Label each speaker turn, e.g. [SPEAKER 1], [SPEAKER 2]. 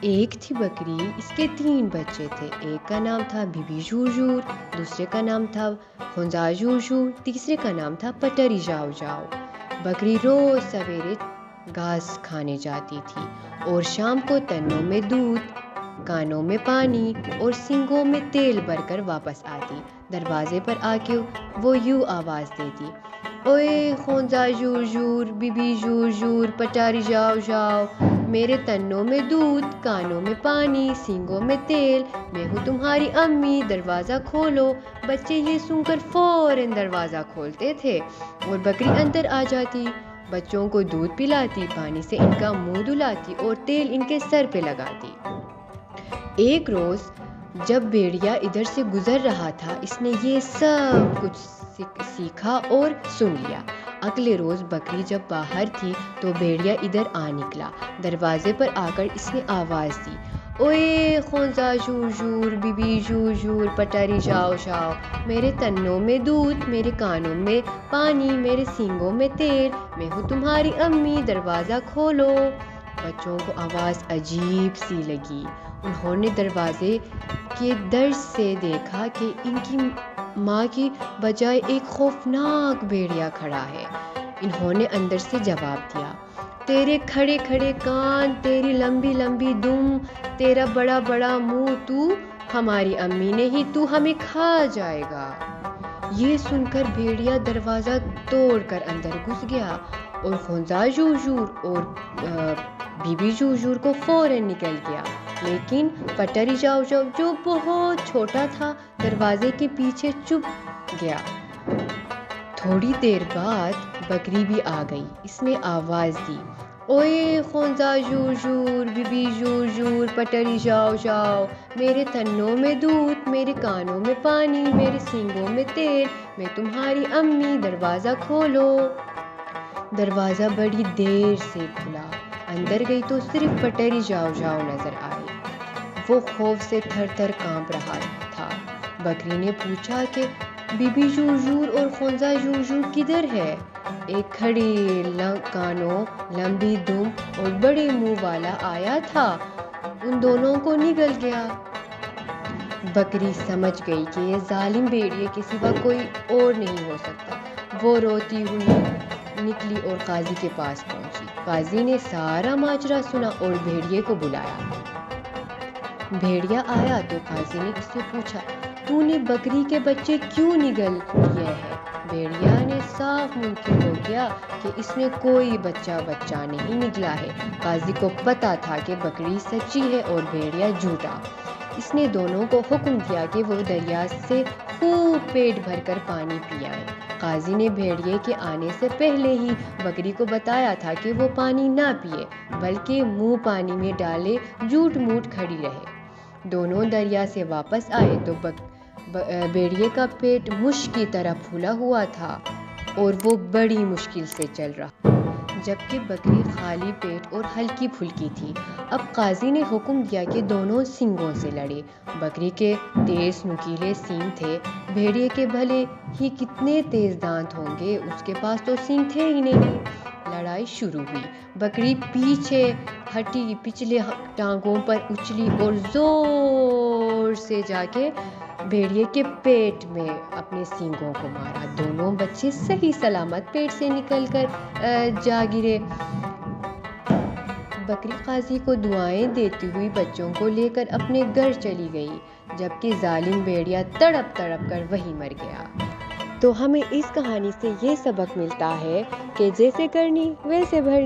[SPEAKER 1] ایک تھی بکری، اس کے 3 بچے تھے۔ ایک کا نام تھا بی بی جور جور، دوسرے کا نام تھا خنزا جور جور، تیسرے کا نام تھا پٹری جاؤ جاؤ۔ بکری روز سویرے گھاس کھانے جاتی تھی اور شام کو تنوں میں دودھ، کانوں میں پانی اور سینگوں میں تیل بھر کر واپس آتی۔ دروازے پر آ کے وہ یوں آواز دیتی: اوئے خونزا جور جور، بی بی جور جور، پٹاری جاؤ جاؤ، میرے تنوں میں دودھ، کانوں میں پانی، سینگوں میں تیل، میں ہوں تمہاری امی، دروازہ کھولو۔ بچے یہ سن کر فوراً دروازہ کھولتے تھے اور بکری اندر آ جاتی، بچوں کو دودھ پلاتی، پانی سے ان کا منہ دھلاتی اور تیل ان کے سر پہ لگاتی۔ ایک روز جب بھیڑیا ادھر سے گزر رہا تھا، اس نے یہ سب کچھ سیکھا اور سن لیا۔ اگلے روز بکری جب باہر تھی تو بھیڑیا ادھر آ نکلا۔ دروازے پر آ کر اس نے آواز دی: اوئے خونزا جور جور، بی بی جور جور، پٹاری جاؤ جاؤ، میرے تنوں میں دودھ، میرے کانوں میں پانی، میرے سینگوں میں تیل، میں ہوں تمہاری امی، دروازہ کھولو۔ بچوں کو آواز عجیب سی لگی۔ انہوں نے دروازے کے در سے دیکھا کہ ان کی ماں کی بجائے ایک خوفناک بھیڑیا کھڑا ہے۔ انہوں نے اندر سے جواب دیا: تیرے کھڑے کھڑے کان، تیری لمبی لمبی دم، تیرا بڑا بڑا منہ، تو ہماری امی نہیں، تو ہمیں کھا جائے گا۔ یہ سن کر بھیڑیا دروازہ توڑ کر اندر گھس گیا اور خونزا جور جور اور بی بی جور جور کو فوراً نکل گیا، لیکن پٹری جاؤ جاؤ جو بہت چھوٹا تھا دروازے کے پیچھے چھپ گیا۔ تھوڑی دیر بعد بکری بھی آ گئی۔ اس نے آواز دی: اوئے خونزا جور جور، بی بی جور جور، پٹری جاؤ جاؤ، میرے تنوں میں دودھ، میرے کانوں میں پانی، میرے سینگوں میں تیل، میں تمہاری امی، دروازہ کھولو۔ دروازہ بڑی دیر سے کھلا۔ اندر گئی تو صرف پٹری جاؤ جاؤ نظر آئی۔ وہ خوف سے تھر تھر کانپ رہا تھا۔ بکری نے پوچھا کہ بی بی جور جور اور خونزا جور جور کدھر ہے؟ ایک کھڑے کانوں، لمبی دم اور بڑے منہ والا آیا تھا، ان دونوں کو نگل گیا۔ بکری سمجھ گئی کہ یہ ظالم بھیڑیے کے سوا کوئی اور نہیں ہو سکتا۔ وہ روتی ہوئی نکلی اور قاضی کے پاس پہنچی۔ قاضی نے سارا ماجرا سنا اور بھیڑیے کو بلایا۔ بھیڑیا آیا تو قاضی نے اس سے پوچھا: تو نے بکری کے بچے کیوں نگل لیے ہیں؟ بھیڑیا نے صاف منکر ہو گیا کہ اس نے کوئی بچہ نہیں نگلا ہے۔ قاضی کو پتا تھا کہ بکری سچی ہے اور بھیڑیا جھوٹا۔ اس نے دونوں کو حکم دیا کہ وہ دریا سے خوب پیٹ بھر کر پانی پی آئیں۔ قاضی نے بھیڑیے کے آنے سے پہلے ہی بکری کو بتایا تھا کہ وہ پانی نہ پیے بلکہ منہ پانی میں ڈالے جھوٹ موٹ کھڑی رہے۔ دونوں دریا سے واپس آئے تو بھیڑیے کا پیٹ مشک کی طرح پھولا ہوا تھا اور وہ بڑی مشکل سے چل رہا، جبکہ بکری خالی پیٹ اور ہلکی پھلکی تھی۔ اب قاضی نے حکم دیا کہ دونوں سینگوں سے لڑے۔ بکری کے تیز نوکیلے سینگ تھے، بھیڑیے کے بھلے ہی کتنے تیز دانت ہوں گے، اس کے پاس تو سینگ تھے ہی نہیں۔ لڑائی شروع ہوئی۔ بکری پیچھے ہٹی، پچھلے ٹانگوں پر اچھلی اور زور سے جا کے بھیڑیے کے پیٹ میں اپنے سینگوں کو مارا۔ دونوں بچے صحیح سلامت پیٹ سے نکل کر جا گرے۔ بکری قاضی کو دعائیں دیتی ہوئی بچوں کو لے کر اپنے گھر چلی گئی، جبکہ ظالم بھیڑیا تڑپ تڑپ کر وہیں مر گیا۔ تو ہمیں اس کہانی سے یہ سبق ملتا ہے کہ جیسے کرنی ویسے بھرنی۔